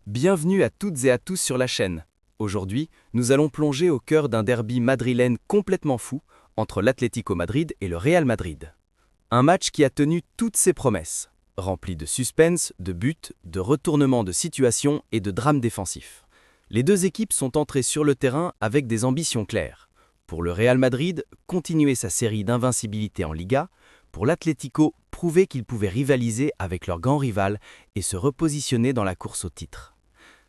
Bienvenue à toutes et à tous sur la chaîne. Aujourd'hui, nous allons plonger au cœur d'un derby madrilène complètement fou entre l'Atlético Madrid et le Real Madrid. Un match qui a tenu toutes ses promesses, rempli de suspense, de buts, de retournements de situation et de drames défensifs. Les deux équipes sont entrées sur le terrain avec des ambitions claires. Pour le Real Madrid, continuer sa série d'invincibilité en Liga. Pour l'Atlético, prouver qu'ils pouvaient rivaliser avec leur grand rival et se repositionner dans la course au titre.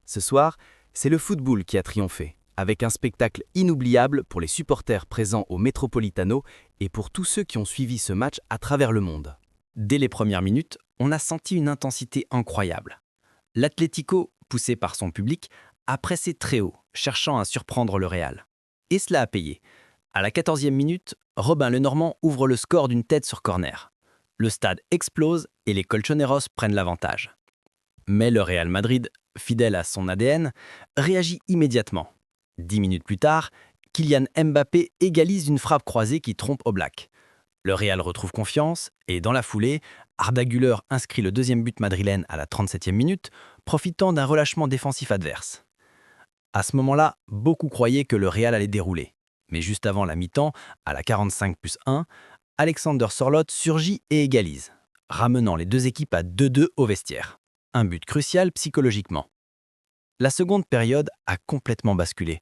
Ce soir, c'est le football qui a triomphé, avec un spectacle inoubliable pour les supporters présents au Metropolitano et pour tous ceux qui ont suivi ce match à travers le monde. Dès les premières minutes, on a senti une intensité incroyable. L'Atlético, poussé par son public, a pressé très haut, cherchant à surprendre le Real. Et cela a payé. À la 14e minute, Robin Lenormand ouvre le score d'une tête sur corner. Le stade explose et les Colchoneros prennent l'avantage. Mais le Real Madrid, fidèle à son ADN, réagit immédiatement. 10 minutes plus tard, Kylian Mbappé égalise une frappe croisée qui trompe Oblak. Le Real retrouve confiance et, dans la foulée, Arda Güler inscrit le deuxième but madrilène à la 37e minute, profitant d'un relâchement défensif adverse. À ce moment-là, beaucoup croyaient que le Real allait dérouler. Mais juste avant la mi-temps, à la 45+1, Alexander Sørloth surgit et égalise, ramenant les deux équipes à 2-2 au vestiaire. Un but crucial psychologiquement. La seconde période a complètement basculé.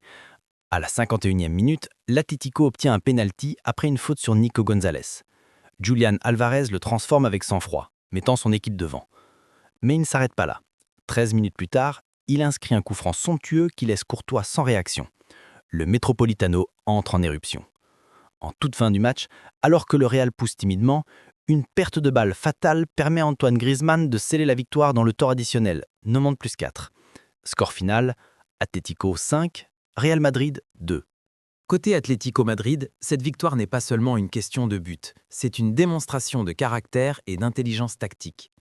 À la 51e minute, l'Atlético obtient un pénalty après une faute sur Nico González. Julián Álvarez le transforme avec sang-froid, mettant son équipe devant. Mais il ne s'arrête pas là. 13 minutes plus tard, il inscrit un coup franc somptueux qui laisse Courtois sans réaction. Le Metropolitano entre en éruption. En toute fin du match, alors que le Real pousse timidement, une perte de balle fatale permet à Antoine Griezmann de sceller la victoire dans le temps additionnel, 90+4. Score final, Atlético 5, Real Madrid 2. Côté Atlético Madrid, cette victoire n'est pas seulement une question de but, c'est une démonstration de caractère et d'intelligence tactique.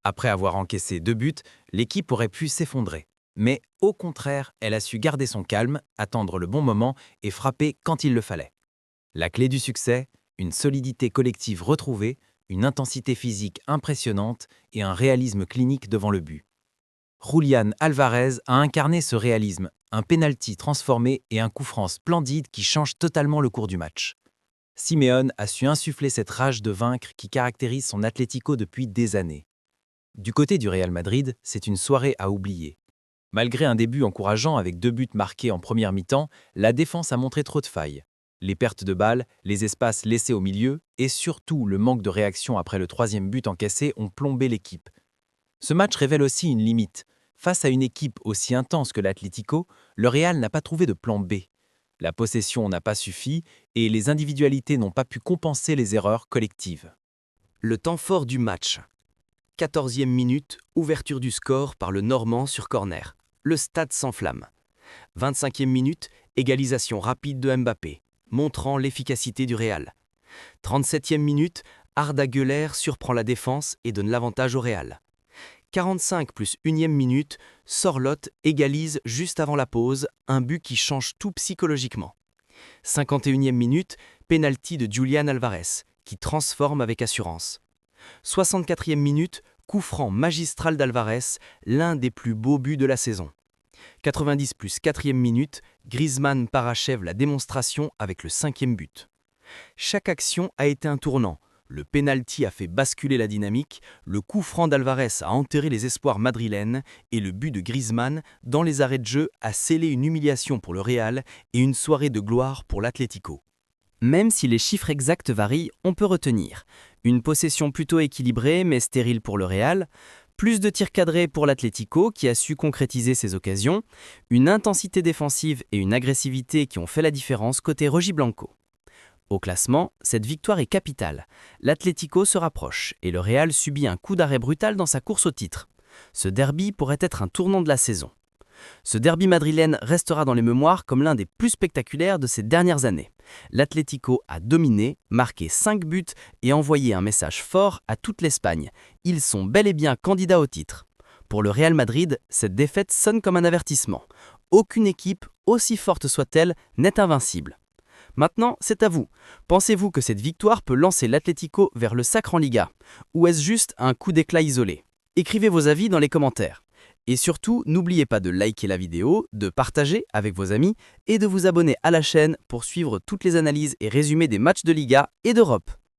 Après avoir encaissé 2 buts, l'équipe aurait pu s'effondrer. Mais au contraire, elle a su garder son calme, attendre le bon moment et frapper quand il le fallait. La clé du succès, une solidité collective retrouvée, une intensité physique impressionnante et un réalisme clinique devant le but. Julián Álvarez a incarné ce réalisme, un pénalty transformé et un coup franc splendide qui change totalement le cours du match. Simeone a su insuffler cette rage de vaincre qui caractérise son Atlético depuis des années. Du côté du Real Madrid, c'est une soirée à oublier. Malgré un début encourageant avec 2 buts marqués en première mi-temps, la défense a montré trop de failles. Les pertes de balles, les espaces laissés au milieu et surtout le manque de réaction après le 3e but encaissé ont plombé l'équipe. Ce match révèle aussi une limite. Face à une équipe aussi intense que l'Atlético, le Real n'a pas trouvé de plan B. La possession n'a pas suffi et les individualités n'ont pas pu compenser les erreurs collectives. Le temps fort du match. 14e minute, ouverture du score par le Normand sur corner. Le stade s'enflamme. 25e minute, égalisation rapide de Mbappé, montrant l'efficacité du Real. 37e minute, Arda Güler surprend la défense et donne l'avantage au Real. 45+1e minute, Sørloth égalise juste avant la pause, un but qui change tout psychologiquement. 51e minute, pénalty de Julián Álvarez, qui transforme avec assurance. 64e minute, coup franc magistral d'Álvarez, l'un des plus beaux buts de la saison. 90+4e minute, Griezmann parachève la démonstration avec le 5e but. Chaque action a été un tournant. Le pénalty a fait basculer la dynamique, le coup franc d'Álvarez a enterré les espoirs madrilènes et le but de Griezmann, dans les arrêts de jeu, a scellé une humiliation pour le Real et une soirée de gloire pour l'Atlético. Même si les chiffres exacts varient, on peut retenir une possession plutôt équilibrée mais stérile pour le Real, plus de tirs cadrés pour l'Atlético qui a su concrétiser ses occasions, une intensité défensive et une agressivité qui ont fait la différence côté Rojiblanco. Au classement, cette victoire est capitale. L'Atlético se rapproche et le Real subit un coup d'arrêt brutal dans sa course au titre. Ce derby pourrait être un tournant de la saison. Ce derby madrilène restera dans les mémoires comme l'un des plus spectaculaires de ces dernières années. L'Atlético a dominé, marqué 5 buts et envoyé un message fort à toute l'Espagne. Ils sont bel et bien candidats au titre. Pour le Real Madrid, cette défaite sonne comme un avertissement. Aucune équipe, aussi forte soit-elle, n'est invincible. Maintenant, c'est à vous. Pensez-vous que cette victoire peut lancer l'Atlético vers le sacre en Liga? Ou est-ce juste un coup d'éclat isolé? Écrivez vos avis dans les commentaires. Et surtout, n'oubliez pas de liker la vidéo, de partager avec vos amis et de vous abonner à la chaîne pour suivre toutes les analyses et résumés des matchs de Liga et d'Europe.